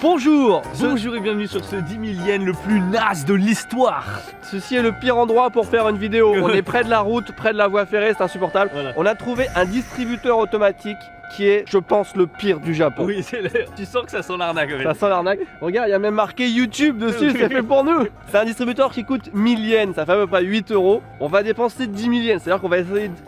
Bonjour et bienvenue sur ce 10 000 yens le plus naze de l'histoire. Ceci est le pire endroit pour faire une vidéo. On est près de la route, près de la voie ferrée, c'est insupportable. Voilà. On a trouvé un distributeur automatique qui est, je pense, le pire du Japon. Oui, tu sens que ça sent l'arnaque. Ça sent l'arnaque. Regarde, il y a même marqué YouTube dessus, c'est fait pour nous. C'est un distributeur qui coûte 1000 yens, ça fait à peu près 8 €. On va dépenser 10 000 yens, c'est-à-dire qu'on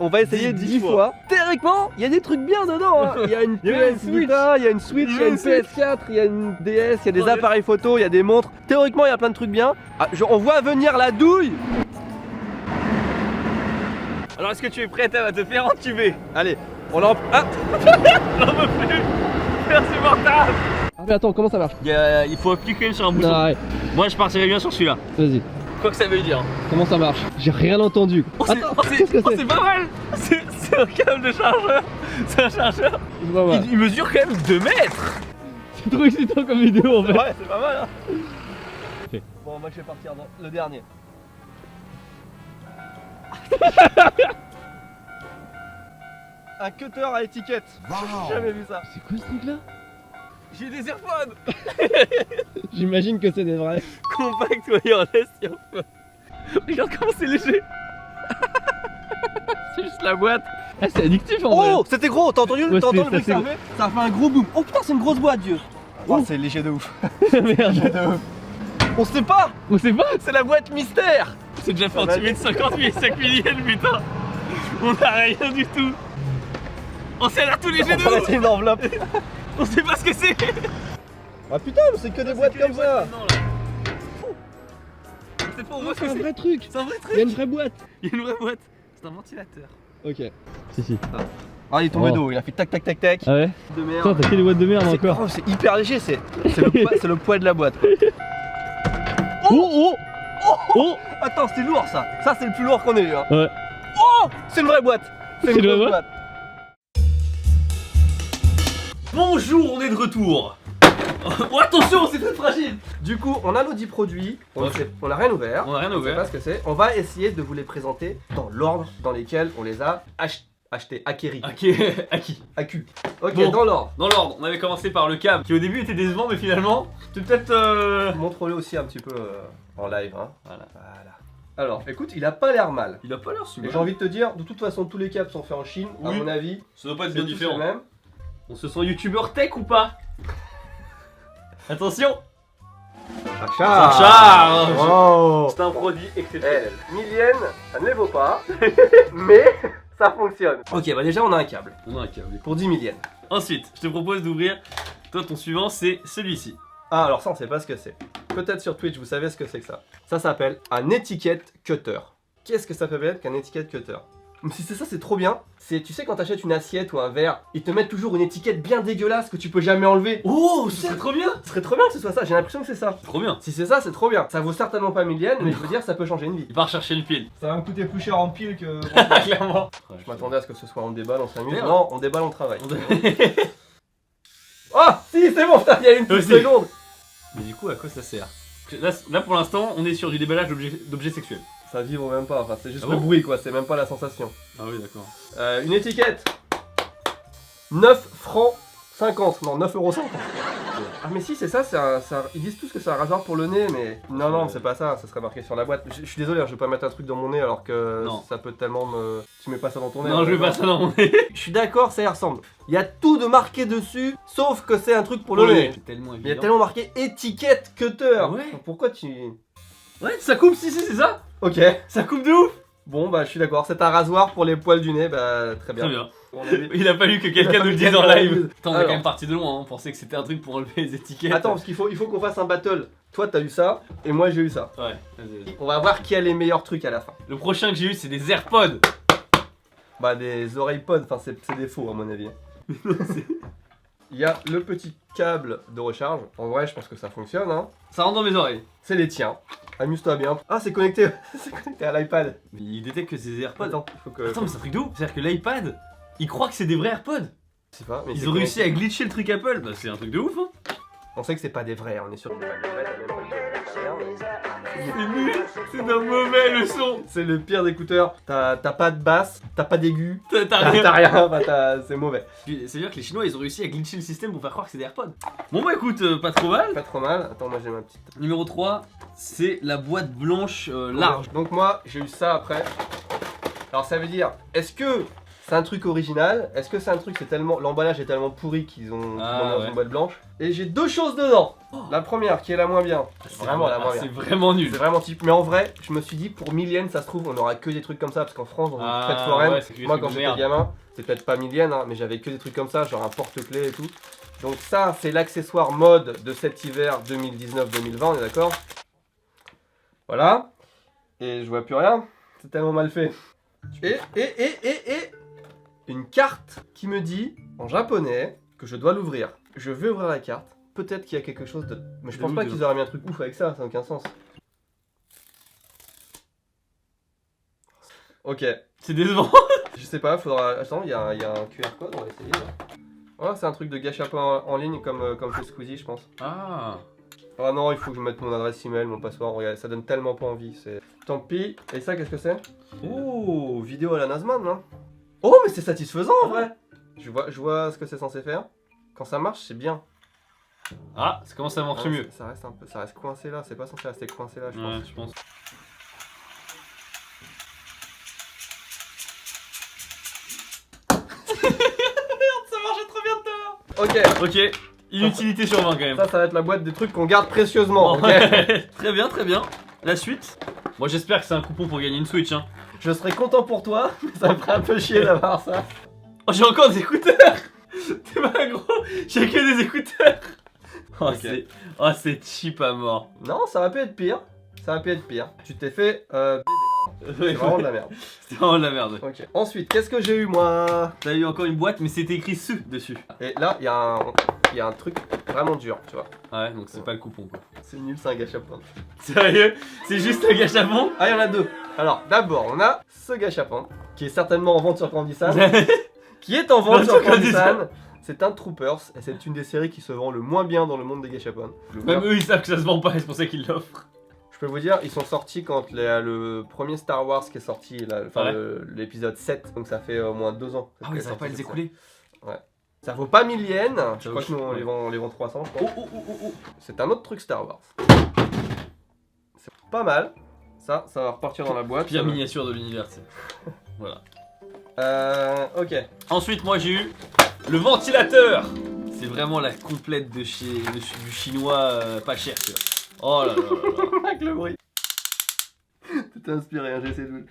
va essayer 10 fois. Théoriquement, il y a des trucs bien dedans. Hein. Il y a une PS Vita, il y a une Switch, il y a une PS4, il y a une DS, il y a des appareils photo, il y a des montres. Théoriquement, il y a plein de trucs bien. Ah, on voit venir la douille. Alors, est-ce que tu es prête à te faire entuber? Allez, on en... Ah J'en veux plus. C'est insupportable. Ah mais attends, comment ça marche? Il faut appuyer quand même sur un bouton. Ouais. Moi, je partirais bien sur celui-là. Vas-y. Quoi que ça veut dire. Comment ça marche? J'ai rien entendu. Attends, qu'est-ce que c'est? C'est pas mal. C'est un câble de chargeur. C'est un chargeur. Il mesure quand même 2 mètres. C'est trop excitant comme vidéo en fait. Ouais, c'est pas mal hein. Okay. Bon, moi je vais partir dans le dernier. Un cutter à étiquette. J'ai jamais vu ça. C'est quoi ce truc là? J'ai des AirPods. J'imagine que c'est des vrais. Compact wireless earphone. Regarde comment c'est léger. C'est juste la boîte. Ah, c'est addictif en vrai. Oh, c'était gros, t'as entendu, ouais, le bruit que ça fait? Ça a fait un gros boom. Oh putain, c'est une grosse boîte, Dieu. Oh, c'est léger de ouf. Merde. On sait pas. On sait pas. C'est la boîte mystère. C'est déjà fait entuber de 50 000 et 5 000 yens, putain. On a rien du tout. On s'est l'air tout léger de ouf. C'est une enveloppe. On sait pas ce que c'est. Ah putain, mais c'est que des boîtes comme ça. C'est pas, on Oh, voit ce c'est que un c'est. vrai truc. C'est un vrai truc. Il y a une vraie boîte. Il y a une vraie boîte. C'est un ventilateur. Ok. Si. Ah, il est tombé Oh. d'eau, il a fait tac tac tac tac. Ah ouais? De merde. Attends, t'as que des boîtes de merde encore. Oh, c'est hyper léger, c'est le poids de la boîte. Oh. Attends, c'est lourd ça. Ça, c'est le plus lourd qu'on ait eu. Hein. Ouais. Oh, c'est une vraie boîte. C'est une vraie vraie boîte. Bonjour, on est de retour. Oh, attention, c'est très fragile. Du coup, on a nos 10 produits. On a rien ouvert. On a rien On sait ouvert. pas ce que c'est. On va essayer de vous les présenter dans l'ordre dans lesquels on les a achetés, acquéris. Acquis. Accu. Ok, Bon. dans l'ordre. Dans l'ordre, on avait commencé par le câble qui au début était décevant, mais finalement, tu peut-être. Montre-le aussi un petit peu en live. Hein. Voilà. Alors, écoute, il a pas l'air mal. Il a pas l'air si Et mal. j'ai envie de te dire, de toute façon, tous les câbles sont faits en Chine. À Oui. mon avis, Ça doit pas être c'est bien tous différent. les mêmes. On se sent youtubeur tech ou pas? Attention. Ça Ça charge. charge. Oh. C'est un produit exceptionnel. 1000 yens, ça ne les vaut pas, mais ça fonctionne. Ok, bah déjà on a un câble On a un câble. pour 10 000 yens. Ensuite, je te propose d'ouvrir. Toi, ton suivant, c'est celui-ci. Ah, alors ça on sait pas ce que c'est. Peut-être sur Twitch, vous savez ce que c'est que ça. Ça s'appelle un étiquette cutter. Qu'est-ce que ça peut être qu'un étiquette cutter? Si c'est ça, c'est trop bien. C'est, tu sais, quand t'achètes une assiette ou un verre, ils te mettent toujours une étiquette bien dégueulasse que tu peux jamais enlever. Oh, ce serait trop bien. Ce serait trop bien que ce soit ça, j'ai l'impression que c'est ça. Trop bien. Si c'est ça, c'est trop bien. Ça vaut certainement pas 1000 yens, mais je veux dire, ça peut changer une vie. Il part chercher une pile. Ça va me coûter plus cher en pile que. Clairement. Je m'attendais à ce que ce soit on déballe, on s'amuse. Merde. Non, on déballe, on travaille. Oh, si, c'est bon, il y a une petite Aussi. seconde. Mais du coup, à quoi ça sert? Là pour l'instant, on est sur du déballage d'objets sexuels. Ça vibre même pas, enfin c'est juste Ah le bon bruit quoi, c'est même pas la sensation. Ah oui, d'accord. Une étiquette 9 francs 50, non 9,50 €. Ah mais si c'est ça, ils disent tous que c'est un rasoir pour le nez mais... Non, c'est pas ça, ça serait marqué sur la boîte. Je suis désolé, je vais pas mettre un truc dans mon nez alors que Non. ça peut tellement me... Tu mets pas ça dans ton nez. Non, hein, je vais pas ça dans mon nez. Je suis d'accord, ça y ressemble. Il y a tout de marqué dessus, sauf que c'est un truc pour le nez. C'est tellement Il y a évident. tellement marqué étiquette cutter. Ouais. Pourquoi tu... Ouais, ça coupe, si, c'est ça. Ok. Ça coupe de ouf. Bon bah je suis d'accord, c'est un rasoir pour les poils du nez, bah très bien. Très bien. On est- Il a fallu que Il a quelqu'un nous fallu le dise que en quelqu'un live. le dise. Attends, on est Alors. quand même parti de loin, hein. On pensait que c'était un truc pour enlever les étiquettes. Attends, parce qu'il faut qu'on fasse un battle. Toi t'as eu ça, et moi j'ai eu ça. Ouais, vas-y. On va voir qui a les meilleurs trucs à la fin. Le prochain que j'ai eu, c'est des AirPods. Bah des oreilles pod, enfin c'est des faux à mon avis. Il y a le petit câble de recharge. En vrai je pense que ça fonctionne hein. Ça rentre dans mes oreilles. C'est les tiens. Amuse-toi bien. Ah c'est connecté, c'est connecté à l'iPad. Mais il détecte que c'est des AirPods. Attends, il faut que... Attends, mais c'est un truc de ouf. C'est-à-dire que l'iPad, il croit que c'est des vrais AirPods. Je sais pas, mais Ils c'est ont réussi connecté. à glitcher le truc Apple. Bah, c'est un truc de ouf, hein. On sait que c'est pas des vrais, on est sûr que c'est pas des vrais. C'est nul. C'est d'un mauvais le son. C'est le pire d'écouteurs. T'as pas de basse, t'as pas d'aigu. T'as rien. T'as rien, enfin, c'est mauvais. C'est-à-dire que les Chinois, ils ont réussi à glitcher le système pour faire croire que c'est des AirPods. Bon bah écoute, pas trop mal. Pas trop mal. Attends, moi j'ai ma petite. Numéro 3, c'est la boîte blanche large. Donc moi, j'ai eu ça après. Alors ça veut dire, est-ce que c'est un truc original? Est-ce que c'est un truc, c'est tellement, l'emballage est tellement pourri qu'ils ont dans une boîte blanche? Et j'ai deux choses dedans. La première qui est la moins bien. Vraiment la moins bien. C'est vraiment nul. C'est vraiment type. Mais en vrai, je me suis dit pour 1000 yens, ça se trouve, on aura que des trucs comme ça parce qu'en France, dans une fête foraine, moi quand j'étais gamin, c'est peut-être pas 1000 yens, hein, mais j'avais que des trucs comme ça, genre un porte-clés et tout. Donc ça, c'est l'accessoire mode de cet hiver 2019-2020, on est d'accord? Voilà. Et je vois plus rien. C'est tellement mal fait. Et une carte qui me dit en japonais que je dois l'ouvrir. Je vais ouvrir la carte. Peut-être qu'il y a quelque chose de. Mais je pense pas qu'ils auraient mis un truc ouf avec ça, ça n'a aucun sens. Ok. C'est décevant. Je sais pas, faudra. Attends, il y a un QR code, on va essayer là. Voilà, c'est un truc de gâchapon en ligne comme chez Squeezie, je pense. Ah. Ah non, il faut que je mette mon adresse email, mon passeport. Regarde, ça donne tellement pas envie. C'est. Tant pis. Et ça, qu'est-ce que c'est? Oh, vidéo à la Nazman, hein. Oh, mais c'est satisfaisant en vrai. Je vois ce que c'est censé faire. Quand ça marche, c'est bien. Ah, ça commence à marcher mieux. Ça reste un peu, ça reste coincé là. C'est pas censé rester coincé là, je pense. Ouais, je pense. Ça marchait trop bien tout à l'heure. Ok. Ok. Inutilité sur 20 quand même. Ça va être la boîte des trucs qu'on garde précieusement. Ok. Très bien, très bien. La suite. Moi j'espère que c'est un coupon pour gagner une Switch. Hein. Je serais content pour toi, mais ça me ferait un peu chier d'avoir ça. Oh, j'ai encore des écouteurs. T'es pas gros. J'ai que des écouteurs. Oh, Ok. c'est cheap à mort. Non, ça va pu être pire. Ça va pu être pire. Tu t'es fait baiser là. C'est vraiment de la merde. C'était vraiment de la merde. Ok. Ensuite, qu'est-ce que j'ai eu moi? T'as eu encore une boîte, mais c'était écrit su dessus. Et là, il y a un truc vraiment dur, tu vois. Ouais, donc c'est pas le coupon quoi. C'est nul, c'est un gâchapon. Sérieux? C'est juste un gâchapon? Ah, il y en a deux. Alors, d'abord, on a ce gâchapon qui est certainement en vente sur Candysan. Qui est en vente sur Candysan. C'est un Troopers et c'est une des séries qui se vend le moins bien dans le monde des gâchapons. Même eux ils savent que ça se vend pas et c'est pour ça qu'ils l'offrent. Je peux vous dire, ils sont sortis quand le premier Star Wars qui est sorti, l'épisode 7, donc ça fait au moins 2 ans. Ah oui, ça va pas les écouler. Ouais. Ça vaut pas 1000 yens, je crois ouf. que nous on les vend 300 je pense. Oh. C'est un autre truc Star Wars. C'est pas mal. Ça va repartir dans la boîte. Pire miniature de l'univers, tu sais. Voilà. Ok. Ensuite, moi j'ai eu le ventilateur. C'est vraiment la complète de chez du chinois pas cher, tu vois. Oh là là là là. Avec le bruit. T'es inspiré, hein, j'ai essayé de.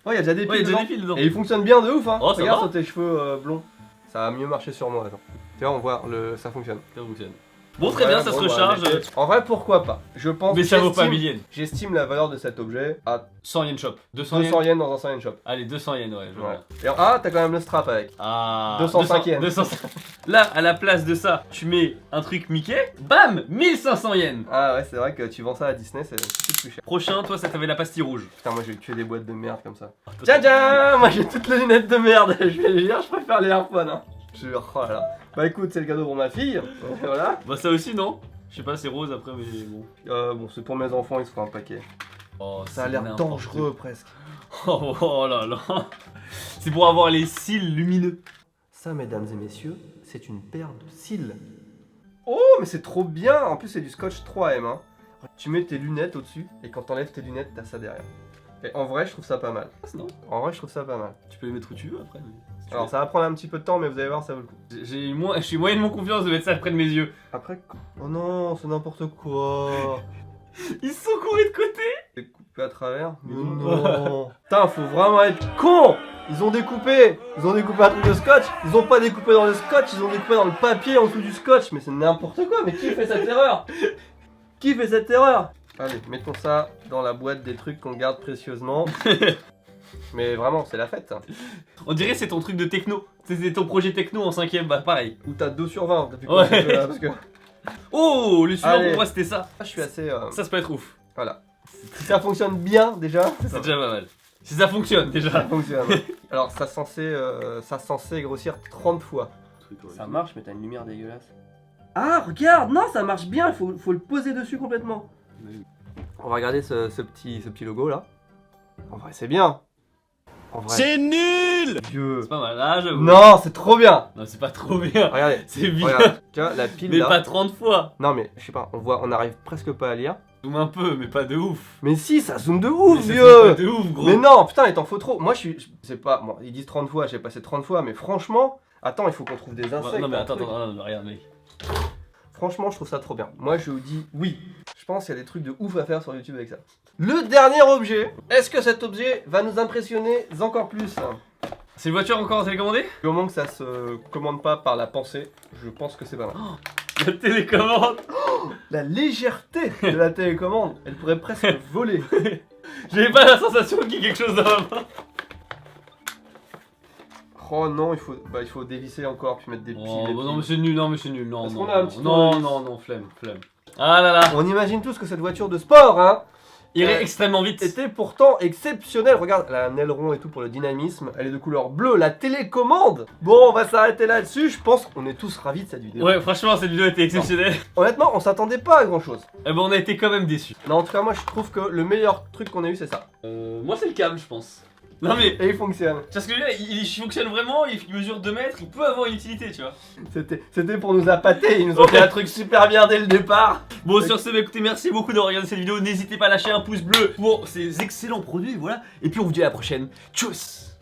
Oh, il y a déjà des Ouais, il y piles a déjà dedans. des fils dedans. Et il fonctionne bien de ouf, hein. Oh, ça Regarde va. sur tes cheveux blonds. Ça a mieux marché sur moi, attends. Tu vois, on voit, ça fonctionne. Ça fonctionne. Bon, très bien, ça se recharge. En vrai, pourquoi pas? Je pense. Mais ça vaut pas j'estime- 1000 yens. J'estime la valeur de cet objet à 100 yens shop. 200 200 yens. yens dans un 100 yens shop. Allez, 200 yens, ouais. Je vois bien. Et t'as quand même le strap avec. Ah, 205 yens. 200. Là, à la place de ça, tu mets un truc Mickey, bam, 1500 yens. Ah ouais, c'est vrai que tu vends ça à Disney, c'est tout plus cher. Prochain, toi, ça t'avait la pastille rouge. Putain, moi j'ai que des boîtes de merde comme ça. Toi, Tiens, tiens, moi j'ai toutes les lunettes de merde. Je vais dire, je préfère les AirPods. Hein. Je jure, oh là là. Bah écoute, c'est le cadeau pour ma fille. Voilà. Bah, ça aussi, non? Je sais pas, c'est rose après, mais bon. Bon, c'est pour mes enfants, ils se font un paquet. Oh, Ça a l'air dangereux presque. Oh là là. C'est pour avoir les cils lumineux. Ça, mesdames et messieurs, c'est une paire de cils. Oh, mais c'est trop bien. En plus, c'est du scotch 3M. Hein. Tu mets tes lunettes au-dessus et quand t'enlèves tes lunettes, t'as ça derrière. Et en vrai, je trouve ça pas mal. Non, En vrai, je trouve ça pas mal. tu peux les mettre où tu veux après. Mais... si tu Alors, veux. ça va prendre un petit peu de temps, mais vous allez voir, ça vaut le coup. Je suis moyennement confiance de mettre ça près de mes yeux. Après, oh non, c'est n'importe quoi. Ils sont courés de côté. C'est coupé à travers. Mais non. Putain, faut vraiment être con. Ils ont découpé un truc de scotch. Ils ont pas découpé dans le scotch, ils ont découpé dans le papier en dessous du scotch. Mais c'est n'importe quoi. Mais qui fait cette erreur? Qui fait cette erreur? Allez, mettons ça dans la boîte des trucs qu'on garde précieusement. Mais vraiment, c'est la fête. Hein. On dirait que c'est ton truc de techno. C'est ton projet techno en 5ème, bah pareil. Ou t'as 2 sur 20 depuis Ouais. ce jeu-là, parce que Oh, le suivant Allez. pour moi c'était ça. je suis assez. Ça peut être ouf. Voilà. Si ça fonctionne bien déjà, C'est déjà pas mal. Si ça fonctionne ça déjà. fonctionne. Alors ça censé grossir 30 fois. Ça marche, mais t'as une lumière dégueulasse. Ah, regarde, non, ça marche bien, faut le poser dessus complètement. On va regarder ce petit logo là. En vrai, c'est bien. En vrai. C'est nul. Dieu. C'est pas mal, là j'avoue. Non, c'est trop bien. Non, c'est pas trop bien. Regardez. C'est bien. Regarde. Tu vois, la pile Mais là. pas 30 fois. Non, mais je sais pas, on arrive presque pas à lire. Zoom un peu, mais pas de ouf. Mais si, ça zoome de ouf, Mais ça, vieux. c'est pas de ouf, gros. Mais non, putain, il t'en faut trop. Moi, je sais pas, bon, ils disent 30 fois, j'ai passé 30 fois, mais franchement, attends, il faut qu'on trouve des insectes. Non, mais un attends, truc. regarde, mec. Franchement, je trouve ça trop bien. Moi, je vous dis oui. Je pense qu'il y a des trucs de ouf à faire sur YouTube avec ça. Le dernier objet, est-ce que cet objet va nous impressionner encore plus? C'est une voiture encore télécommandée? Du moment que ça se commande pas par la pensée, je pense que c'est pas mal. La télécommande. La légèreté de la télécommande, elle pourrait presque voler. J'avais pas la sensation qu'il y ait quelque chose dans ma main. Oh non, il faut dévisser encore puis mettre des piles. Oh, des bah non, piles. mais c'est nul, non, mais c'est nul. Non, Parce non, qu'on a un non, petit non, tournevis. non, flemme. Ah là là. On imagine tous que cette voiture de sport, hein, Irait extrêmement vite. était pourtant exceptionnelle. Regarde, elle a un aileron et tout pour le dynamisme. Elle est de couleur bleue, la télécommande. Bon, on va s'arrêter là-dessus. Je pense qu'on est tous ravis de cette vidéo. Ouais, franchement, cette vidéo était exceptionnelle. Honnêtement, on s'attendait pas à grand-chose. Eh ben, on a été quand même déçus. Non, en tout cas, moi, je trouve que le meilleur truc qu'on a eu, c'est ça. Moi, c'est le câble, je pense. Non, mais. Et il fonctionne. Parce que là, il fonctionne vraiment, il mesure 2 mètres, il peut avoir une utilité, tu vois. C'était pour nous appâter. Ils nous ont fait un truc super bien dès le départ. Bon, sur ce, bah, écoutez, merci beaucoup d'avoir regardé cette vidéo. N'hésitez pas à lâcher un pouce bleu pour ces excellents produits, voilà. Et puis, on vous dit à la prochaine. Tchuss!